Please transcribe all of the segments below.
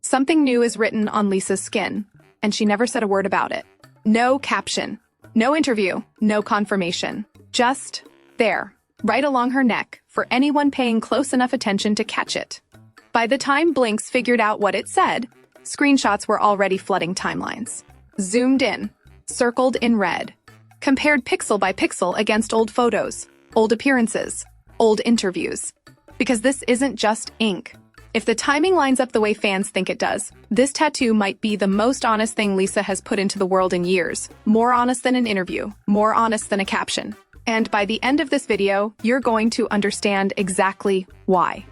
Something new is written on Lisa's skin, and she never said a word about it. No caption, no interview, no confirmation. Just there, right along her neck, for anyone paying close enough attention to catch it. By the time Blinks figured out what it said, screenshots were already flooding timelines. Zoomed in, circled in red, compared pixel by pixel against old photos, old appearances, old interviews. Because this isn't just ink. If the timing lines up the way fans think it does, this tattoo might be the most honest thing Lisa has put into the world in years. More honest than an interview, more honest than a caption. And by the end of this video, you're going to understand exactly why.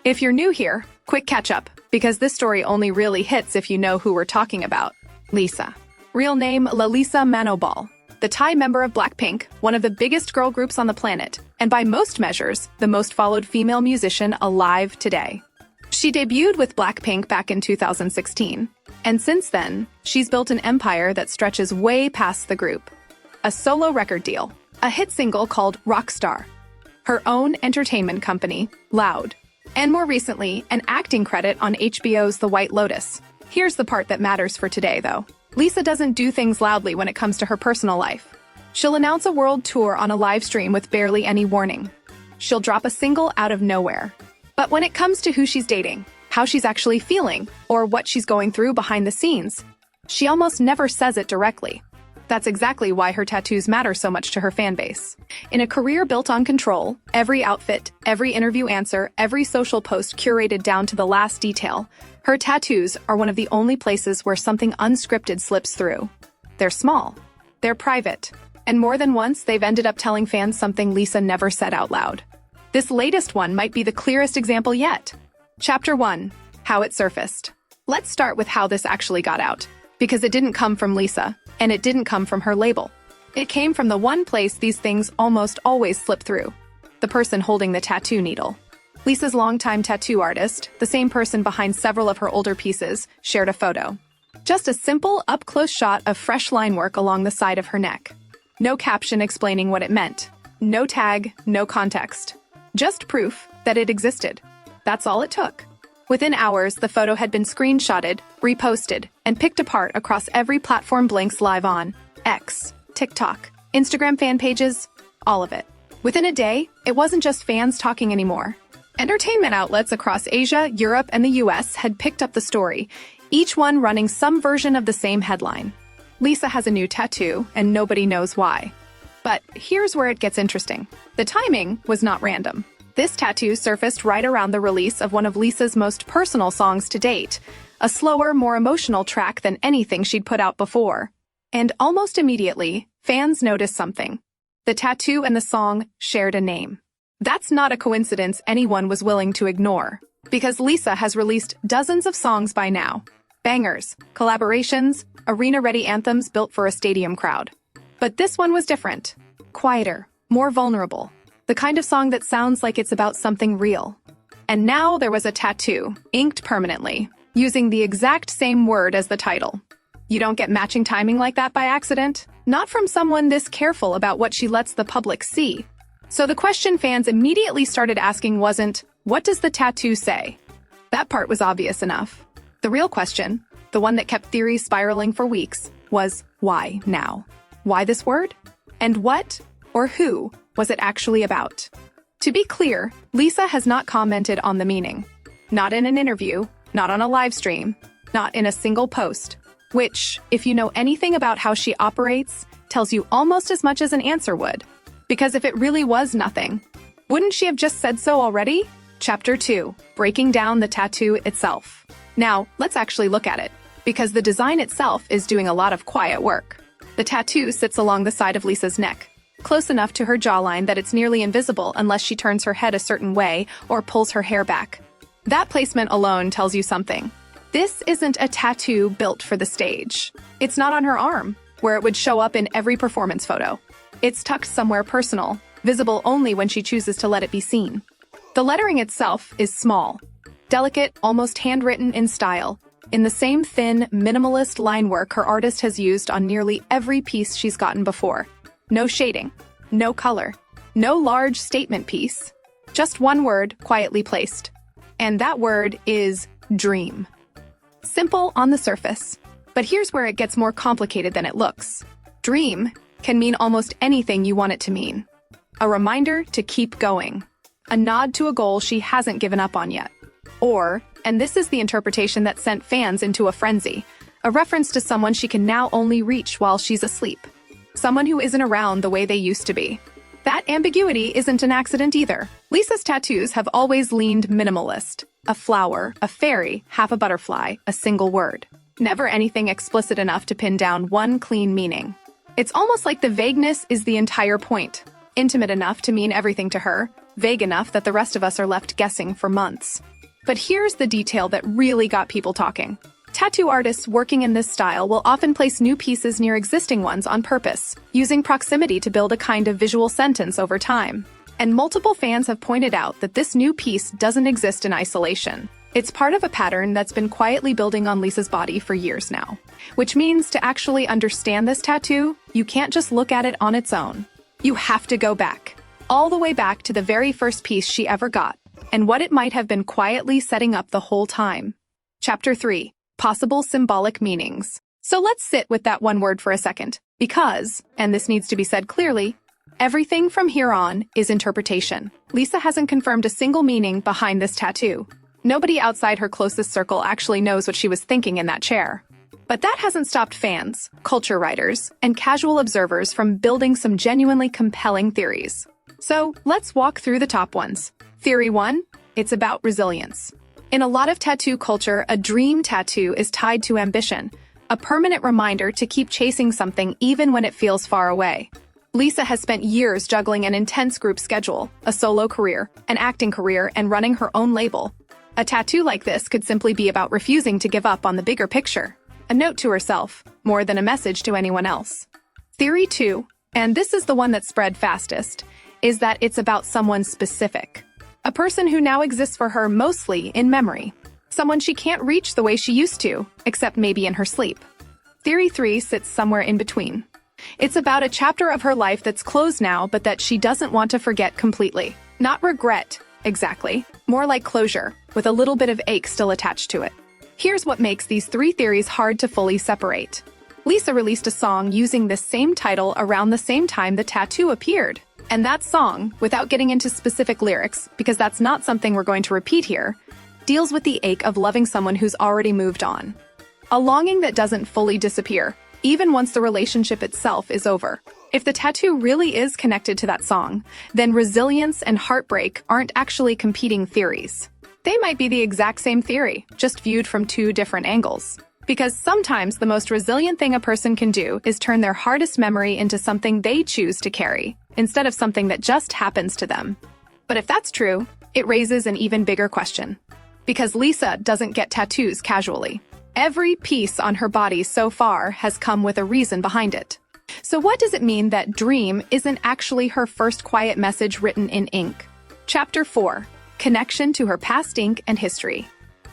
If you're new here, quick catch up, because this story only really hits if you know who we're talking about. Lisa. Real name Lalisa Manoban. The Thai member of Blackpink, one of the biggest girl groups on the planet, and by most measures, the most followed female musician alive today. She debuted with Blackpink back in 2016, and since then, she's built an empire that stretches way past the group. A solo record deal, a hit single called Rockstar, her own entertainment company, Loud, and more recently, an acting credit on HBO's The White Lotus. Here's the part that matters for today, though. Lisa doesn't do things loudly when it comes to her personal life. She'll announce a world tour on a live stream with barely any warning. She'll drop a single out of nowhere. But when it comes to who she's dating, how she's actually feeling, or what she's going through behind the scenes, she almost never says it directly. That's exactly why her tattoos matter so much to her fan base. In a career built on control, every outfit, every interview answer, every social post curated down to the last detail, her tattoos are one of the only places where something unscripted slips through. They're small, they're private, and more than once they've ended up telling fans something Lisa never said out loud. This latest one might be the clearest example yet. Chapter 1. How it surfaced. Let's start with how this actually got out, because it didn't come from Lisa, and it didn't come from her label. It came from the one place these things almost always slip through: the person holding the tattoo needle. Lisa's longtime tattoo artist, the same person behind several of her older pieces, shared a photo. Just a simple, up-close shot of fresh line work along the side of her neck. No caption explaining what it meant. No tag, no context. Just proof that it existed. That's all it took. Within hours, the photo had been screenshotted, reposted, and picked apart across every platform Blinks live on: X, TikTok, Instagram fan pages, all of it. Within a day, it wasn't just fans talking anymore. Entertainment outlets across Asia, Europe, and the US had picked up the story, each one running some version of the same headline. Lisa has a new tattoo, and nobody knows why. But here's where it gets interesting. The timing was not random. This tattoo surfaced right around the release of one of Lisa's most personal songs to date, a slower, more emotional track than anything she'd put out before. And almost immediately, fans noticed something. The tattoo and the song shared a name. That's not a coincidence anyone was willing to ignore, because Lisa has released dozens of songs by now. Bangers, collaborations, arena-ready anthems built for a stadium crowd. But this one was different. Quieter, more vulnerable. The kind of song that sounds like it's about something real. And now there was a tattoo, inked permanently, using the exact same word as the title. You don't get matching timing like that by accident. Not from someone this careful about what she lets the public see. So the question fans immediately started asking wasn't, what does the tattoo say? That part was obvious enough. The real question, the one that kept theories spiraling for weeks, was why now? Why this word? And what, or who, was it actually about? To be clear, Lisa has not commented on the meaning. Not in an interview, not on a live stream, not in a single post. Which, if you know anything about how she operates, tells you almost as much as an answer would. Because if it really was nothing, wouldn't she have just said so already? Chapter 2. Breaking down the tattoo itself. Now, let's actually look at it, because the design itself is doing a lot of quiet work. The tattoo sits along the side of Lisa's neck, close enough to her jawline that it's nearly invisible unless she turns her head a certain way or pulls her hair back. That placement alone tells you something. This isn't a tattoo built for the stage. It's not on her arm, where it would show up in every performance photo. It's tucked somewhere personal, visible only when she chooses to let it be seen. The lettering itself is small, delicate, almost handwritten in style, in the same thin, minimalist line work her artist has used on nearly every piece she's gotten before. No shading, no color, no large statement piece, just one word quietly placed. And that word is dream. Simple on the surface. But here's where it gets more complicated than it looks. Dream can mean almost anything you want it to mean. A reminder to keep going. A nod to a goal she hasn't given up on yet. Or, and this is the interpretation that sent fans into a frenzy, a reference to someone she can now only reach while she's asleep. Someone who isn't around the way they used to be. That ambiguity isn't an accident either. Lisa's tattoos have always leaned minimalist. A flower, a fairy, half a butterfly, a single word. Never anything explicit enough to pin down one clean meaning. It's almost like the vagueness is the entire point. Intimate enough to mean everything to her, vague enough that the rest of us are left guessing for months. But here's the detail that really got people talking. Tattoo artists working in this style will often place new pieces near existing ones on purpose, using proximity to build a kind of visual sentence over time. And multiple fans have pointed out that this new piece doesn't exist in isolation. It's part of a pattern that's been quietly building on Lisa's body for years now. Which means to actually understand this tattoo, you can't just look at it on its own. You have to go back. All the way back to the very first piece she ever got, and what it might have been quietly setting up the whole time. Chapter 3. Possible symbolic meanings. So let's sit with that one word for a second. Because, and this needs to be said clearly, everything from here on is interpretation. Lisa hasn't confirmed a single meaning behind this tattoo. Nobody outside her closest circle actually knows what she was thinking in that chair. But that hasn't stopped fans, culture writers, and casual observers from building some genuinely compelling theories. So let's walk through the top ones. Theory 1, it's about resilience. In a lot of tattoo culture, a dream tattoo is tied to ambition, a permanent reminder to keep chasing something even when it feels far away. Lisa has spent years juggling an intense group schedule, a solo career, an acting career, and running her own label. A tattoo like this could simply be about refusing to give up on the bigger picture. A note to herself, more than a message to anyone else. Theory 2, and this is the one that spread fastest, is that it's about someone specific. A person who now exists for her mostly in memory. Someone she can't reach the way she used to, except maybe in her sleep. Theory 3 sits somewhere in between. It's about a chapter of her life that's closed now, but that she doesn't want to forget completely. Not regret, exactly. More like closure, with a little bit of ache still attached to it. Here's what makes these three theories hard to fully separate. Lisa released a song using this same title around the same time the tattoo appeared. And that song, without getting into specific lyrics, because that's not something we're going to repeat here, deals with the ache of loving someone who's already moved on. A longing that doesn't fully disappear, even once the relationship itself is over. If the tattoo really is connected to that song, then resilience and heartbreak aren't actually competing theories. They might be the exact same theory, just viewed from two different angles. Because sometimes the most resilient thing a person can do is turn their hardest memory into something they choose to carry, instead of something that just happens to them. But if that's true, it raises an even bigger question. Because Lisa doesn't get tattoos casually. Every piece on her body so far has come with a reason behind it. So what does it mean that Dream isn't actually her first quiet message written in ink? Chapter 4. Connection to her past ink and history.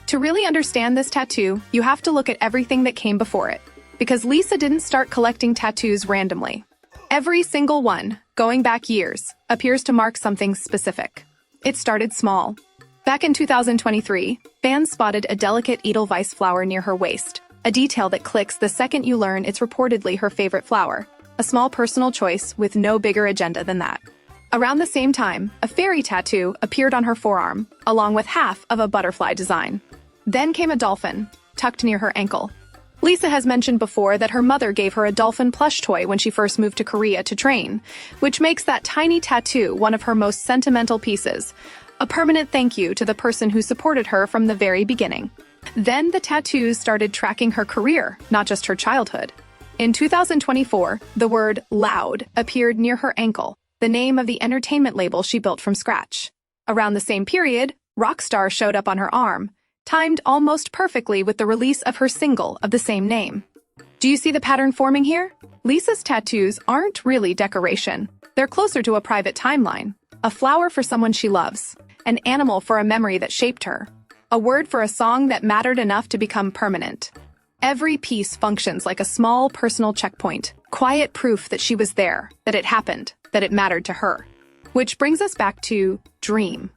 To really understand this tattoo, you have to look at everything that came before it. Because Lisa didn't start collecting tattoos randomly. Every single one, going back years, appears to mark something specific. It started small. Back in 2023, fans spotted a delicate edelweiss flower near her waist, a detail that clicks the second you learn it's reportedly her favorite flower, a small personal choice with no bigger agenda than that. Around the same time, a fairy tattoo appeared on her forearm, along with half of a butterfly design. Then came a dolphin, tucked near her ankle. Lisa has mentioned before that her mother gave her a dolphin plush toy when she first moved to Korea to train, which makes that tiny tattoo one of her most sentimental pieces, a permanent thank you to the person who supported her from the very beginning. Then the tattoos started tracking her career, not just her childhood. In 2024, the word loud appeared near her ankle, the name of the entertainment label she built from scratch. Around the same period, Rockstar showed up on her arm, timed almost perfectly with the release of her single of the same name. Do you see the pattern forming here? Lisa's tattoos aren't really decoration. They're closer to a private timeline. A flower for someone she loves. An animal for a memory that shaped her. A word for a song that mattered enough to become permanent. Every piece functions like a small personal checkpoint. Quiet proof that she was there, that it happened, that it mattered to her. Which brings us back to Dream.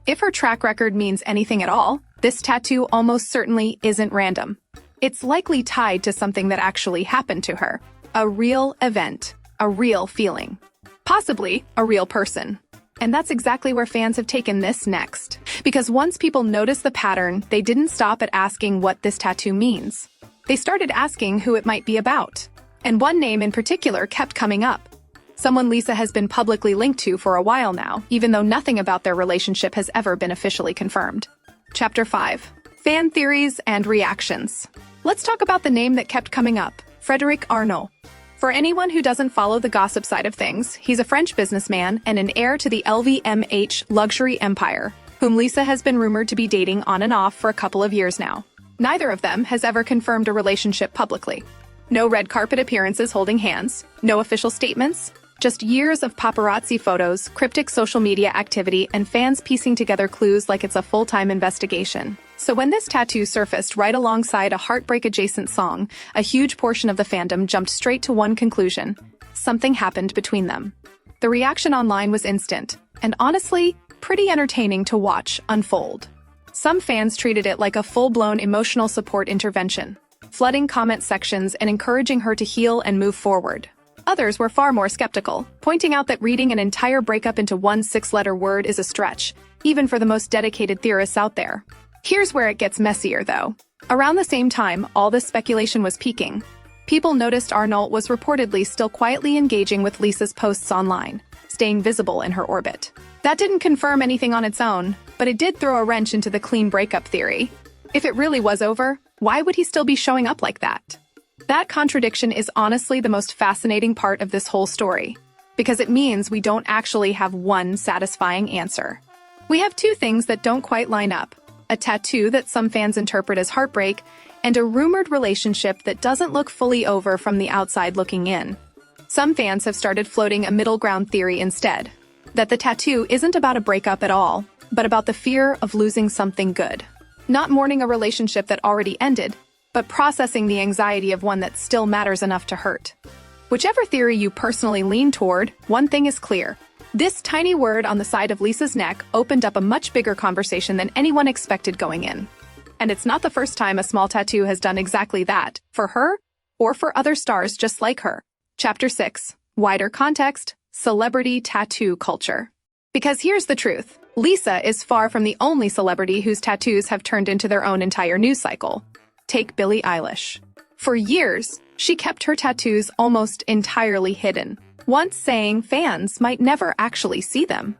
If her track record means anything at all, This tattoo almost certainly isn't random. It's likely tied to something that actually happened to her. A real event, a real feeling, possibly a real person. And that's exactly where fans have taken this next. Because once people noticed the pattern, they didn't stop at asking what this tattoo means. They started asking who it might be about. And one name in particular kept coming up. Someone Lisa has been publicly linked to for a while now, even though nothing about their relationship has ever been officially confirmed. Chapter 5. Fan Theories and Reactions. Let's talk about the name that kept coming up, Frédéric Arnault. For anyone who doesn't follow the gossip side of things, he's a French businessman and an heir to the LVMH luxury empire, whom Lisa has been rumored to be dating on and off for a couple of years now. Neither of them has ever confirmed a relationship publicly. No red carpet appearances holding hands, no official statements, just years of paparazzi photos, cryptic social media activity, and fans piecing together clues like it's a full-time investigation. So when this tattoo surfaced right alongside a heartbreak-adjacent song, a huge portion of the fandom jumped straight to one conclusion: something happened between them. The reaction online was instant, and honestly, pretty entertaining to watch unfold. Some fans treated it like a full-blown emotional support intervention, flooding comment sections and encouraging her to heal and move forward. Others were far more skeptical, pointing out that reading an entire breakup into one 6-letter word is a stretch, even for the most dedicated theorists out there. Here's where it gets messier, though. Around the same time all this speculation was peaking, people noticed Arnault was reportedly still quietly engaging with Lisa's posts online, staying visible in her orbit. That didn't confirm anything on its own, but it did throw a wrench into the clean breakup theory. If it really was over, why would he still be showing up like that? That contradiction is honestly the most fascinating part of this whole story, because it means we don't actually have one satisfying answer. We have two things that don't quite line up: a tattoo that some fans interpret as heartbreak, and a rumored relationship that doesn't look fully over from the outside looking in. Some fans have started floating a middle ground theory instead, that the tattoo isn't about a breakup at all, but about the fear of losing something good. Not mourning a relationship that already ended, but processing the anxiety of one that still matters enough to hurt. Whichever theory you personally lean toward, one thing is clear. This tiny word on the side of Lisa's neck opened up a much bigger conversation than anyone expected going in. And it's not the first time a small tattoo has done exactly that, for her or for other stars just like her. Chapter 6. Wider Context, Celebrity Tattoo Culture. Because here's the truth. Lisa is far from the only celebrity whose tattoos have turned into their own entire news cycle. Take Billie Eilish. For years, she kept her tattoos almost entirely hidden, once saying fans might never actually see them.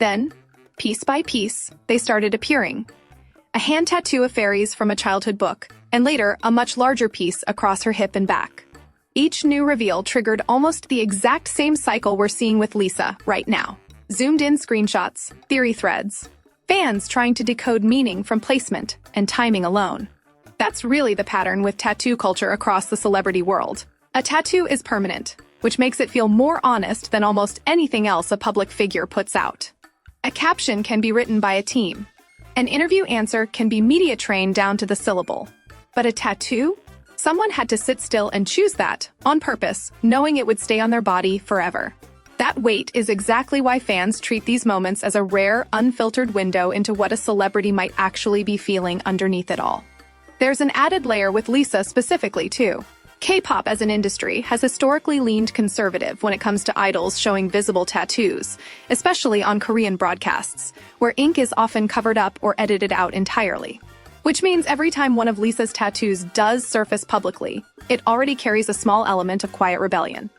Then, piece by piece, they started appearing. A hand tattoo of fairies from a childhood book, and later a much larger piece across her hip and back. Each new reveal triggered almost the exact same cycle we're seeing with Lisa right now. Zoomed-in screenshots, theory threads, fans trying to decode meaning from placement and timing alone. That's really the pattern with tattoo culture across the celebrity world. A tattoo is permanent, which makes it feel more honest than almost anything else a public figure puts out. A caption can be written by a team. An interview answer can be media trained down to the syllable. But a tattoo? Someone had to sit still and choose that, on purpose, knowing it would stay on their body forever. That weight is exactly why fans treat these moments as a rare, unfiltered window into what a celebrity might actually be feeling underneath it all. There's an added layer with Lisa specifically, too. K-pop as an industry has historically leaned conservative when it comes to idols showing visible tattoos, especially on Korean broadcasts, where ink is often covered up or edited out entirely. Which means every time one of Lisa's tattoos does surface publicly, it already carries a small element of quiet rebellion.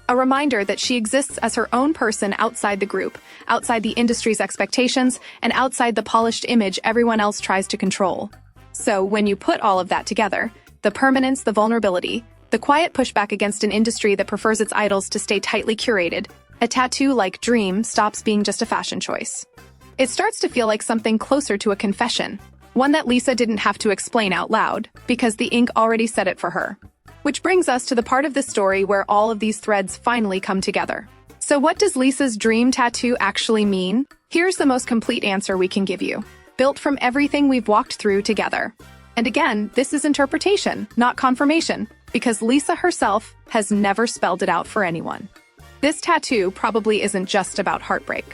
A reminder that she exists as her own person outside the group, outside the industry's expectations, and outside the polished image everyone else tries to control. So when you put all of that together, the permanence, the vulnerability, the quiet pushback against an industry that prefers its idols to stay tightly curated, a tattoo like Dream stops being just a fashion choice. It starts to feel like something closer to a confession, one that Lisa didn't have to explain out loud, because the ink already said it for her. Which brings us to the part of the story where all of these threads finally come together. So what does Lisa's dream tattoo actually mean? Here's the most complete answer we can give you, built from everything we've walked through together. And again, this is interpretation, not confirmation, because Lisa herself has never spelled it out for anyone. This tattoo probably isn't just about heartbreak.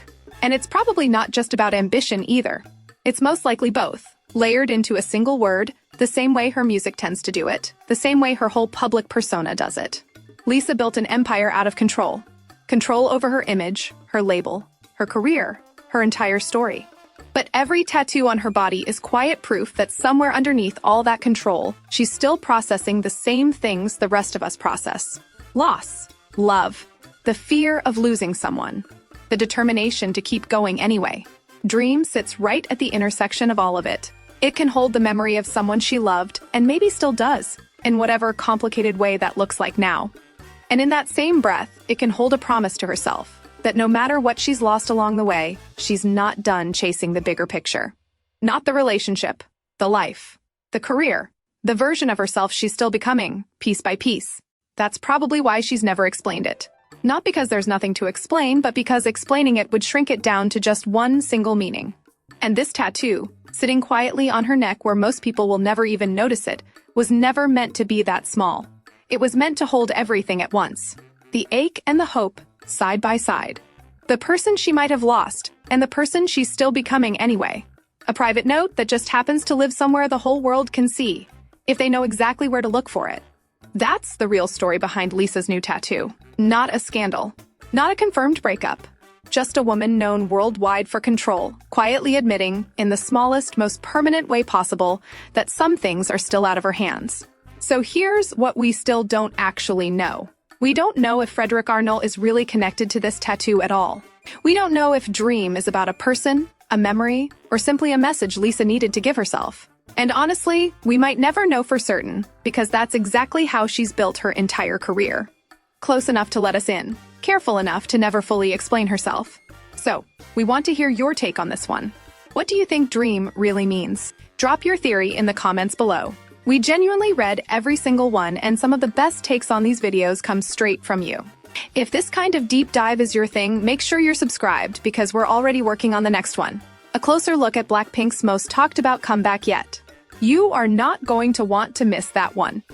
And it's probably not just about ambition either. It's most likely both. layered into a single word, the same way her music tends to do it, the same way her whole public persona does it. Lisa built an empire out of control. Control over her image, her label, her career, her entire story. But every tattoo on her body is quiet proof that somewhere underneath all that control, she's still processing the same things the rest of us process. Loss, love, the fear of losing someone, the determination to keep going anyway. Dream sits right at the intersection of all of it. It can hold the memory of someone she loved, and maybe still does, in whatever complicated way that looks like now. And in that same breath, it can hold a promise to herself that no matter what she's lost along the way, she's not done chasing the bigger picture. Not the relationship, the life, the career, the version of herself she's still becoming, piece by piece. That's probably why she's never explained it. Not because there's nothing to explain, but because explaining it would shrink it down to just one single meaning. And this tattoo, sitting quietly on her neck where most people will never even notice it, was never meant to be that small. It was meant to hold everything at once. The ache and the hope, side by side. The person she might have lost, and the person she's still becoming anyway. A private note that just happens to live somewhere the whole world can see, if they know exactly where to look for it. That's the real story behind Lisa's new tattoo. Not a scandal. Not a confirmed breakup. Just a woman known worldwide for control, quietly admitting, in the smallest, most permanent way possible, that some things are still out of her hands. So here's what we still don't actually know. We don't know if Frederick Arnold is really connected to this tattoo at all. We don't know if Dream is about a person, a memory, or simply a message Lisa needed to give herself. And honestly, we might never know for certain, because that's exactly how she's built her entire career. Close enough to let us in, careful enough to never fully explain herself. So, we want to hear your take on this one. What do you think Dream really means? Drop your theory in the comments below. We genuinely read every single one, and some of the best takes on these videos come straight from you. If this kind of deep dive is your thing, make sure you're subscribed, because we're already working on the next one. A closer look at Blackpink's most talked about comeback yet. You are not going to want to miss that one.